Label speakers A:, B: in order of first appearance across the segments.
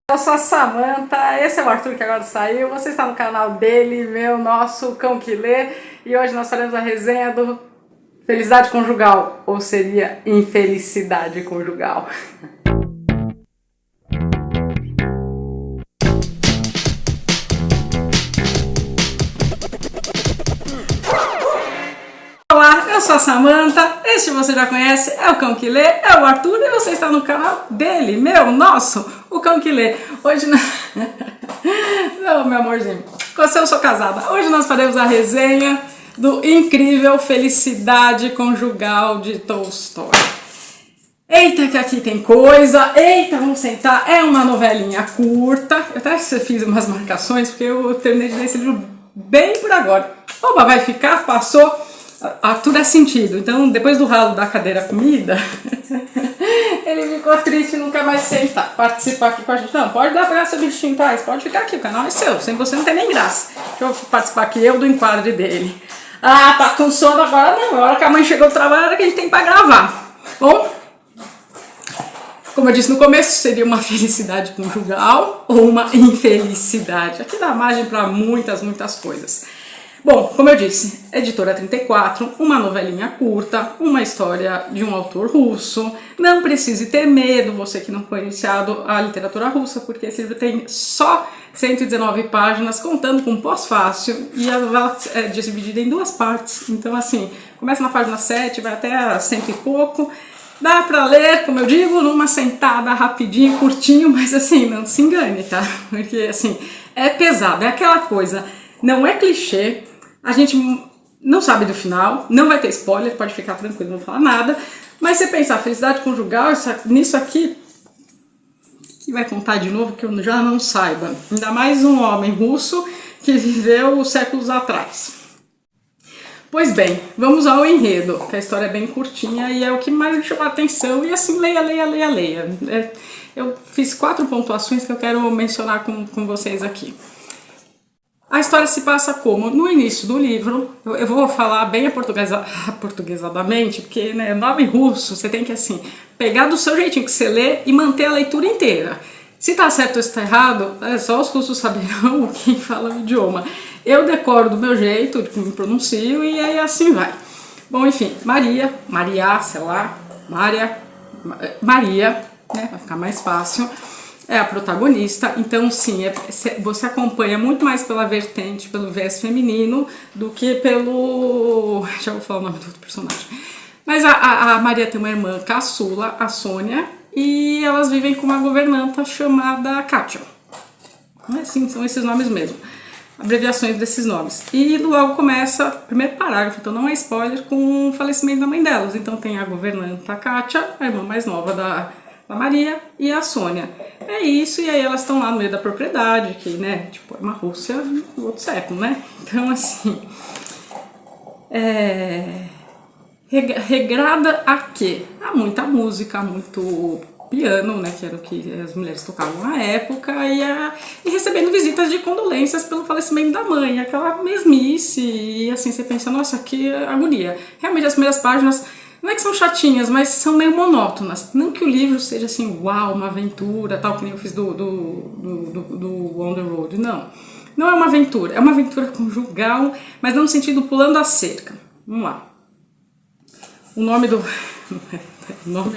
A: Eu sou a Samantha, esse é o Arthur que agora saiu, você está no canal dele, meu, nosso Cão que Lê, e hoje nós faremos a resenha do Felicidade Conjugal, ou seria Infelicidade Conjugal. Olá, eu sou a Samantha, este você já conhece, é o Cão que Lê, é o Arthur e você está no canal dele, meu, nosso, o Cão que Lê. Hoje não, meu amorzinho, eu sou casada. Hoje nós faremos a resenha do incrível Felicidade Conjugal de Tolstói. Eita que aqui tem coisa, eita, vamos sentar, é uma novelinha curta. Eu até fiz umas marcações porque eu terminei de ler esse livro bem por agora. Oba, vai ficar, passou. Tudo é sentido, então depois do ralo da cadeira comida, ele ficou triste e não quer mais sentar, participar aqui com a gente. Não, pode dar pra seu bichinho em paz, pode ficar aqui, o canal é seu, sem você não tem nem graça. Deixa eu participar aqui, eu do enquadre dele. Ah, tá com sono agora não, a hora que a mãe chegou do trabalho, a hora que a gente tem pra gravar. Bom, como eu disse no começo, seria uma felicidade conjugal ou uma infelicidade. Aqui dá margem para muitas coisas. Bom, como eu disse, Editora 34, uma novelinha curta, uma história de um autor russo. Não precise ter medo, você que não foi iniciado à literatura russa, porque esse livro tem só 119 páginas, contando com pós-fácil, e ela é dividida em duas partes. Então, assim, começa na página 7, vai até a 100 e pouco. Dá pra ler, como eu digo, numa sentada rapidinho, curtinho, mas assim, não se engane, tá? Porque, assim, é pesado, é aquela coisa, não é clichê. A gente não sabe do final, não vai ter spoiler, pode ficar tranquilo, não vou falar nada. Mas você pensar, felicidade conjugal, nisso aqui, que vai contar de novo que eu já não saiba. Ainda mais um homem russo que viveu séculos atrás. Pois bem, vamos ao enredo, que a história é bem curtinha e é o que mais me chamou a atenção. E assim, leia. Eu fiz 4 pontuações que eu quero mencionar com vocês aqui. A história se passa como? No início do livro, eu vou falar bem aportuguesadamente, porque né, nome russo, você tem que assim, pegar do seu jeitinho que você lê e manter a leitura inteira. Se tá certo ou se tá errado, é só os russos saberão quem fala o idioma. Eu decoro do meu jeito, de como me pronuncio, e aí assim vai. Bom, enfim, Maria, né, vai ficar mais fácil. É a protagonista, então sim, você acompanha muito mais pela vertente, pelo viés feminino, do que pelo... Já vou falar o nome do outro personagem. Mas a Maria tem uma irmã caçula, a Sônia, e elas vivem com uma governanta chamada Katia. Assim, são esses nomes mesmo, abreviações desses nomes. E logo começa, primeiro parágrafo, então não é spoiler, com o falecimento da mãe delas. Então tem a governanta Katia, a irmã mais nova da Maria e a Sônia. É isso, e aí elas estão lá no meio da propriedade, que, né, tipo, é uma Rússia do outro século, né? Então, assim, regrada a quê? Há muita música, muito piano, né, que era o que as mulheres tocavam na época, e recebendo visitas de condolências pelo falecimento da mãe, aquela mesmice, e assim, você pensa, nossa, que agonia. Realmente, as primeiras páginas não é que são chatinhas, mas são meio monótonas. Não que o livro seja assim, uau, uma aventura, tal, que nem eu fiz do On the Road, não. Não é uma aventura conjugal, mas não no sentido pulando a cerca. Vamos lá. O nome do... o nome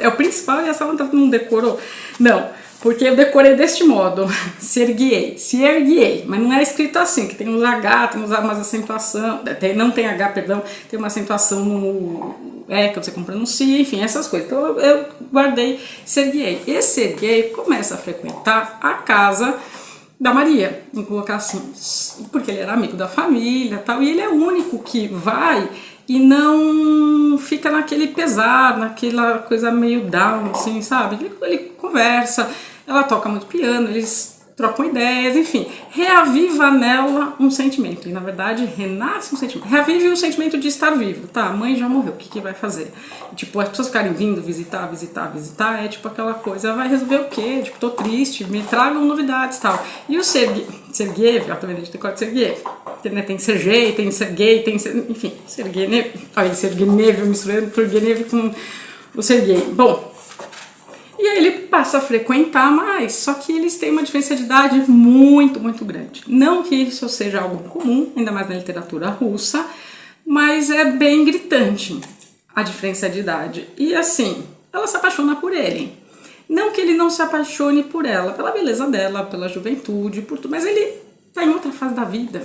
A: é o principal e a Samantha não decorou. Não, porque eu decorei deste modo, Serguei, mas não é escrito assim, que tem uns H, tem umas acentuação, não tem H, perdão, tem uma acentuação no que você pronuncia, enfim, essas coisas. Então eu guardei Serguei. Esse Serguei começa a frequentar a casa da Maria, vamos colocar assim, porque ele era amigo da família, tal, e ele é o único que vai e não fica naquele pesar, naquela coisa meio down, assim, sabe? Ele conversa, ela toca muito piano, eles trocam ideias, enfim, reaviva nela um sentimento, e na verdade renasce um sentimento, reavive o sentimento de estar vivo, tá? A mãe já morreu, o que vai fazer? Tipo, as pessoas ficarem vindo visitar, é tipo aquela coisa, vai resolver o quê? Tipo, tô triste, me tragam novidades e tal. E o Serguei, também a gente decora Serguei, tem Sergei, tem Serguei, enfim, Serguei, eu misturando Turgenev com o Serguei. Bom, E aí ele passa a frequentar mais, só que eles têm uma diferença de idade muito, muito grande. Não que isso seja algo comum, ainda mais na literatura russa, mas é bem gritante a diferença de idade. E assim, ela se apaixona por ele. Não que ele não se apaixone por ela, pela beleza dela, pela juventude, por tudo, mas ele tá em outra fase da vida.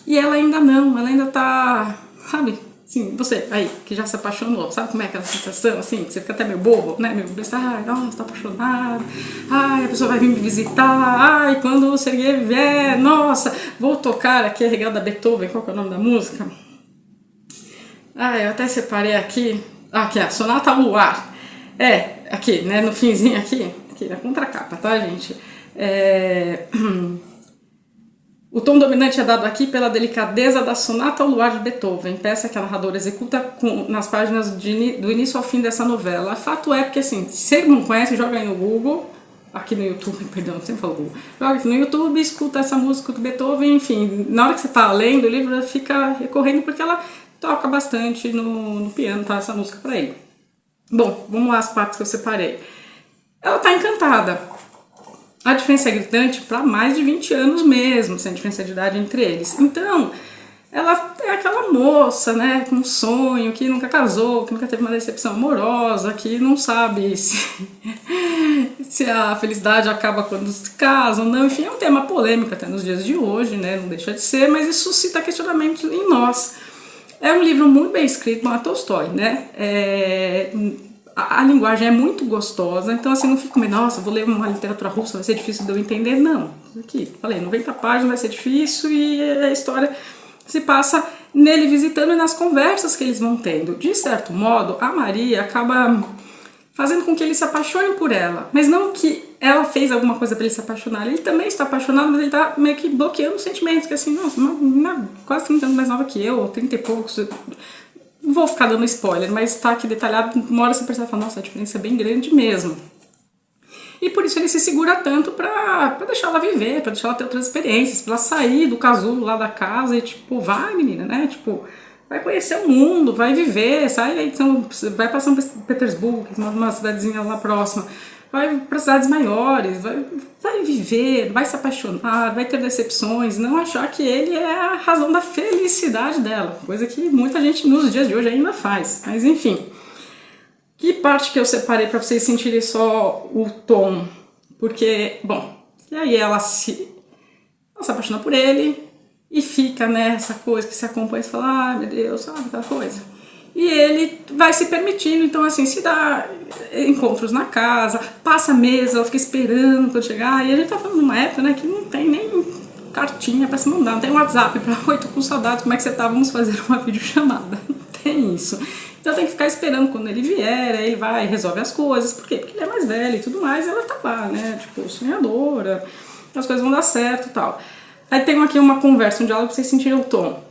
A: E ela ainda não, ela ainda tá, sabe, assim, você aí, que já se apaixonou, sabe como é aquela sensação, assim, que você fica até meio bobo, né, meio besta, ai, nossa, tá apaixonado, ai, a pessoa vai vir me visitar, ai, quando o Serguei vier, nossa, vou tocar aqui a Regada Beethoven, qual que é o nome da música? Ah, eu até separei aqui, aqui, a Sonata ao Luar, aqui, né, no finzinho aqui na contracapa, tá, gente? O tom dominante é dado aqui pela delicadeza da Sonata ao Luar de Beethoven, peça que a narradora executa nas páginas do início ao fim dessa novela. Fato é porque, assim, se você não conhece, joga aí no Google, aqui no YouTube, perdão, sempre falo Google, joga aqui no YouTube, escuta essa música do Beethoven, enfim, na hora que você tá lendo o livro, fica recorrendo porque ela toca bastante no piano, tá, essa música pra ele. Bom, vamos lá as partes que eu separei. Ela tá encantada. A diferença é gritante para mais de 20 anos mesmo, sem diferença de idade entre eles. Então, ela é aquela moça, né, com um sonho, que nunca casou, que nunca teve uma decepção amorosa, que não sabe se a felicidade acaba quando se casam, não. Enfim, é um tema polêmico até nos dias de hoje, né, não deixa de ser, mas isso suscita questionamentos em nós. É um livro muito bem escrito, não é Tolstói, né? A linguagem é muito gostosa, então assim, não fico meio, nossa, vou ler uma literatura russa, vai ser difícil de eu entender, não. Aqui, falei, 90 páginas vai ser difícil e a história se passa nele visitando e nas conversas que eles vão tendo. De certo modo, a Maria acaba fazendo com que ele se apaixone por ela, mas não que ela fez alguma coisa para ele se apaixonar, ele também está apaixonado, mas ele está meio que bloqueando os sentimentos, que assim, nossa, quase 30 anos mais nova que eu, ou 30 e poucos, não vou ficar dando spoiler, mas tá aqui detalhado, uma hora você percebe, nossa, a diferença é bem grande mesmo. E por isso ele se segura tanto pra deixar ela viver, pra deixar ela ter outras experiências, pra ela sair do casulo lá da casa e tipo, vai menina, né, tipo, vai conhecer o mundo, vai viver, sai aí, então, vai pra São Petersburgo, uma cidadezinha lá próxima, vai para cidades maiores, vai viver, vai se apaixonar, vai ter decepções, não achar que ele é a razão da felicidade dela, coisa que muita gente nos dias de hoje ainda faz, mas enfim. Que parte que eu separei para vocês sentirem só o tom? Porque, bom, e aí ela se apaixona por ele e fica nessa coisa que se acompanha e fala, ai meu Deus, sabe aquela coisa. E ele vai se permitindo, então assim, se dá encontros na casa, passa a mesa, ela fica esperando quando chegar, e a gente tá falando de uma época, né, que não tem nem cartinha pra se mandar, não tem WhatsApp pra oi, tô com saudade, como é que você tá, vamos fazer uma videochamada, não tem isso. Então tem que ficar esperando quando ele vier, aí ele vai e resolve as coisas, por quê? Porque ele é mais velho e tudo mais, e ela tá lá, né, tipo, sonhadora, as coisas vão dar certo e tal. Aí tem aqui uma conversa, um diálogo pra vocês sentirem o tom.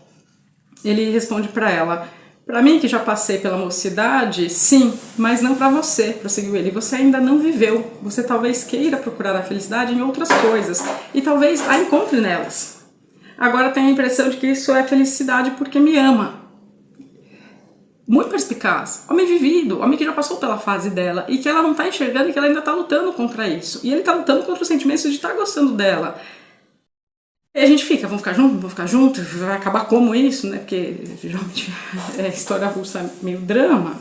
A: Ele responde pra ela, pra mim, que já passei pela mocidade, sim, mas não pra você, prosseguiu ele. Você ainda não viveu. Você talvez queira procurar a felicidade em outras coisas e talvez a encontre nelas. Agora tenho a impressão de que isso é felicidade porque me ama. Muito perspicaz. Homem vivido, homem que já passou pela fase dela e que ela não tá enxergando e que ela ainda tá lutando contra isso. E ele tá lutando contra os sentimentos de estar gostando dela. E a gente fica, vamos ficar juntos, vai acabar como isso, né? Porque geralmente é história russa meio drama.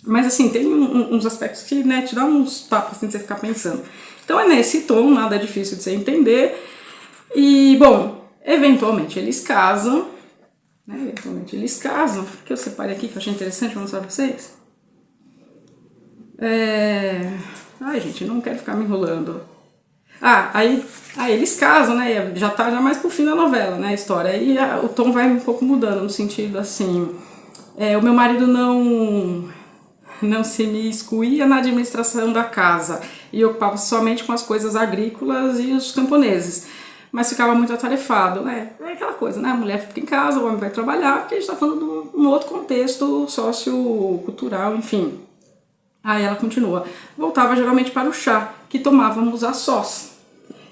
A: Mas assim, tem uns aspectos que, né, te dá uns tapas assim, de você ficar pensando. Então é nesse tom, nada difícil de você entender. E, bom, eventualmente eles casam. Né? Eventualmente eles casam. O que eu separei aqui que eu achei interessante, vou mostrar pra vocês. Ai, gente, não quero ficar me enrolando. Aí eles casam, né, já tá mais pro fim da novela, né, a história, aí o tom vai um pouco mudando, no sentido assim, o meu marido não se me excluía na administração da casa, e ocupava somente com as coisas agrícolas e os camponeses, mas ficava muito atarefado, né, é aquela coisa, né, a mulher fica em casa, o homem vai trabalhar, porque a gente tá falando de um outro contexto sociocultural, enfim. Aí ela continua, voltava geralmente para o chá, que tomávamos a sós.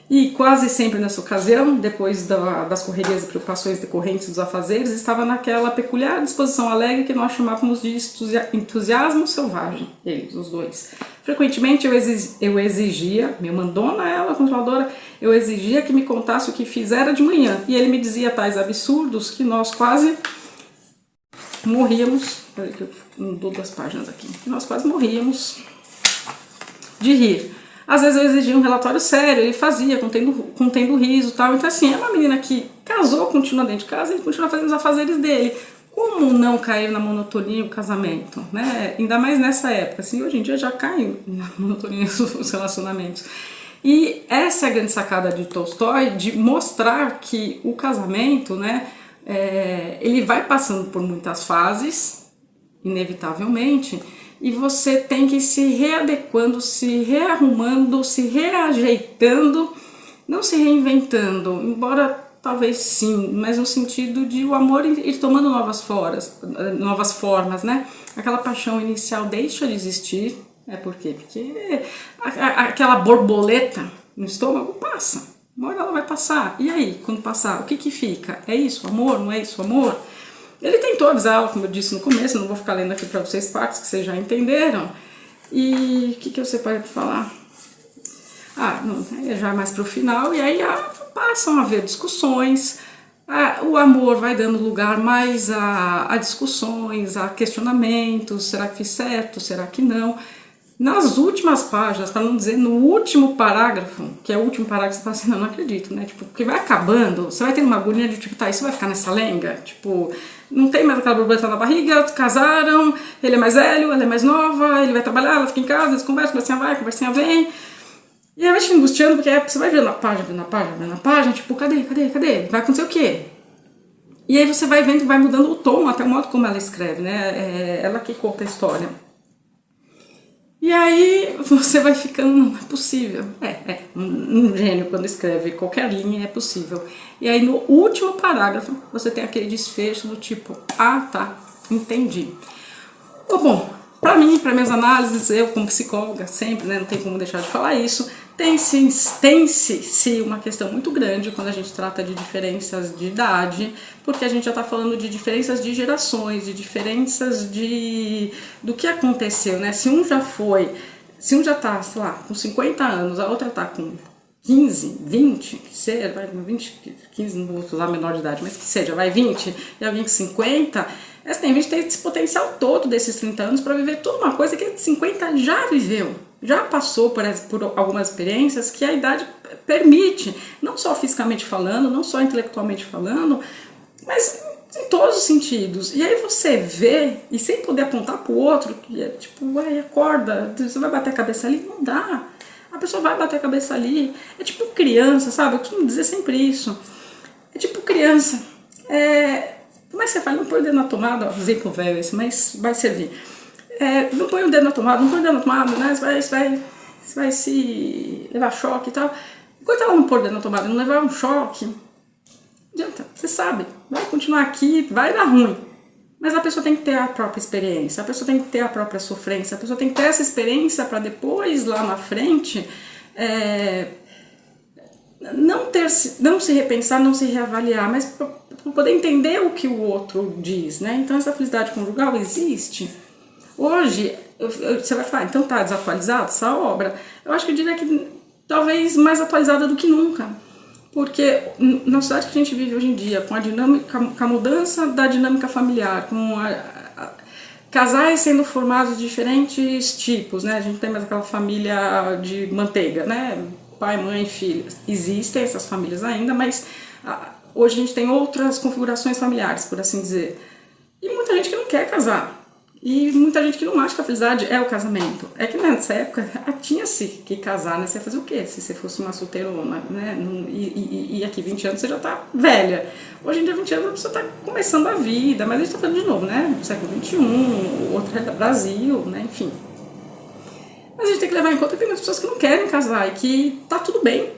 A: E quase sempre nessa ocasião, depois das correrias e preocupações decorrentes dos afazeres, estava naquela peculiar disposição alegre que nós chamávamos de entusiasmo selvagem, eles, os dois. Frequentemente eu exigia, me mandona ela, a controladora, eu exigia que me contasse o que fizera de manhã. E ele me dizia tais absurdos que nós quase morríamos, peraí que eu não dou 2 páginas aqui, que nós quase morríamos de rir. Às vezes eu exigia um relatório sério, ele fazia, contendo riso e tal. Então assim, é uma menina que casou, continua dentro de casa e continua fazendo os afazeres dele. Como não cair na monotonia o casamento, né? Ainda mais nessa época, assim, hoje em dia já cai na monotonia os relacionamentos. E essa é a grande sacada de Tolstói, de mostrar que o casamento, né, ele vai passando por muitas fases, inevitavelmente, e você tem que ir se readequando, se rearrumando, se reajeitando, não se reinventando, embora talvez sim, mas no sentido de o amor ir tomando novas formas, né? Aquela paixão inicial deixa de existir, por quê? Porque aquela borboleta no estômago passa, uma hora ela vai passar, e aí, quando passar, o que que fica? É isso, amor? Não é isso, amor? Ele tentou avisá-la, como eu disse no começo, não vou ficar lendo aqui para vocês partes que vocês já entenderam. E o que eu separei para falar? Não, já mais para o final, e aí passam a haver discussões, o amor vai dando lugar mais a discussões, a questionamentos, será que fiz certo, será que não? Nas últimas páginas, para não dizer no último parágrafo, que é o último parágrafo, você fala assim, não acredito, né? Tipo, porque vai acabando, você vai tendo uma agonia de tipo, tá, isso vai ficar nessa lenga? Tipo, não tem mais aquela borboleta na barriga, casaram, ele é mais velho, ela é mais nova, ele vai trabalhar, ela fica em casa, eles conversam, conversinha vai, conversinha vem. E aí vai te angustiando, porque você vai vendo na página, tipo, cadê? Vai acontecer o quê? E aí você vai vendo que vai mudando o tom, até o modo como ela escreve, né? Ela que conta a história. E aí você vai ficando, não é possível. Um gênio quando escreve qualquer linha é possível. E aí no último parágrafo você tem aquele desfecho do tipo, tá, entendi. Bom, para mim, para minhas análises, eu como psicóloga sempre, né, não tem como deixar de falar isso, tem-se uma questão muito grande quando a gente trata de diferenças de idade, porque a gente já está falando de diferenças de gerações, de diferenças do que aconteceu, né? Se um já está, sei lá, com 50 anos, a outra está com 15, 20, que seja, vai 20, 15, não vou usar a menor de idade, mas que seja, vai 20, e alguém com 50, tem 20 tem esse potencial todo desses 30 anos para viver toda uma coisa que a 50 já viveu. Já passou por algumas experiências que a idade permite, não só fisicamente falando, não só intelectualmente falando, mas em todos os sentidos. E aí você vê, e sem poder apontar pro outro, que é tipo, acorda, você vai bater a cabeça ali? Não dá. A pessoa vai bater a cabeça ali. É tipo criança, sabe? Eu costumo dizer sempre isso. É tipo criança. Como é que você faz? Não põe o dedo na tomada, ó, exemplo velho esse, mas vai servir. Não põe o dedo na tomada, né? Você vai se levar choque e tal. Enquanto ela não pôr o dedo na tomada e não levar um choque, não adianta, você sabe, vai continuar aqui, vai dar ruim. Mas a pessoa tem que ter a própria experiência, a pessoa tem que ter a própria sofrência, a pessoa tem que ter essa experiência para depois, lá na frente, não se repensar, não se reavaliar, mas para poder entender o que o outro diz, né? Então essa felicidade conjugal existe. Hoje, você vai falar, então tá desatualizada essa obra? Eu acho que eu diria que talvez mais atualizada do que nunca. Porque na sociedade que a gente vive hoje em dia, com a mudança da dinâmica familiar, com casais sendo formados de diferentes tipos, né? A gente tem mais aquela família de manteiga, né? Pai, mãe, filhos. Existem essas famílias ainda, mas hoje a gente tem outras configurações familiares, por assim dizer. E muita gente que não quer casar. E muita gente que não acha que a felicidade é o casamento. É que nessa época tinha-se que casar, né? Você ia fazer o quê se você fosse uma solteirona, né? E aqui 20 anos você já tá velha. Hoje em dia 20 anos você tá começando a vida, mas a gente tá falando de novo, né? Século XXI, outro é do Brasil, né? Enfim. Mas a gente tem que levar em conta que tem muitas pessoas que não querem casar e que tá tudo bem,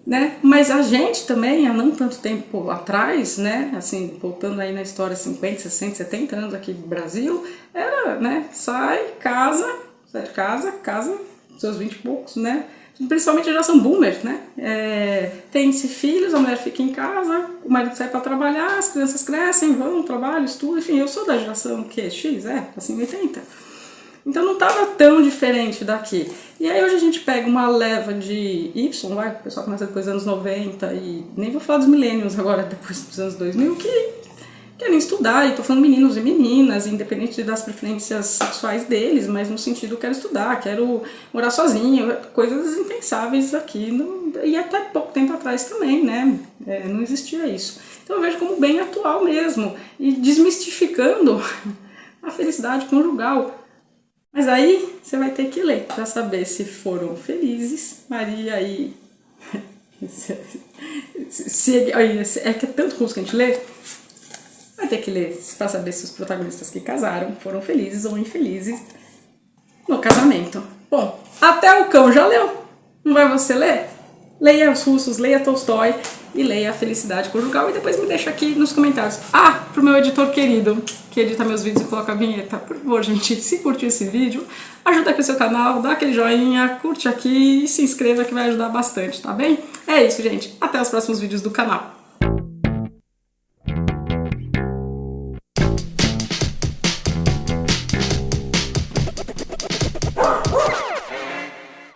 A: né? Mas a gente também, há não tanto tempo atrás, né? Assim, voltando aí na história 50, 60, 70 anos aqui do Brasil, era, né? Sai de casa, seus 20 e poucos, né? principalmente a geração boomer, né? Tem-se filhos, a mulher fica em casa, o marido sai para trabalhar, as crianças crescem, vão, trabalham, estudam, enfim, eu sou da geração X, assim, 80. Então não estava tão diferente daqui. E aí hoje a gente pega uma leva de Y, o pessoal começa depois dos anos 90, e nem vou falar dos millennials agora, depois dos anos 2000, que querem estudar, e tô falando meninos e meninas, independente das preferências sexuais deles, mas no sentido, quero estudar, quero morar sozinho, coisas impensáveis aqui, e até pouco tempo atrás também, né, não existia isso. Então eu vejo como bem atual mesmo, e desmistificando a felicidade conjugal. Mas aí você vai ter que ler para saber se foram felizes, Maria e... é que é tanto curso que a gente lê, vai ter que ler para saber se os protagonistas que casaram foram felizes ou infelizes no casamento. Bom, até o cão já leu, não vai você ler? Leia os russos, leia Tolstói e leia a felicidade conjugal e depois me deixa aqui nos comentários. Pro meu editor querido, que edita meus vídeos e coloca a vinheta, por favor, gente, se curtiu esse vídeo, ajuda aqui o seu canal, dá aquele joinha, curte aqui e se inscreva que vai ajudar bastante, tá bem? É isso, gente. Até os próximos vídeos do canal.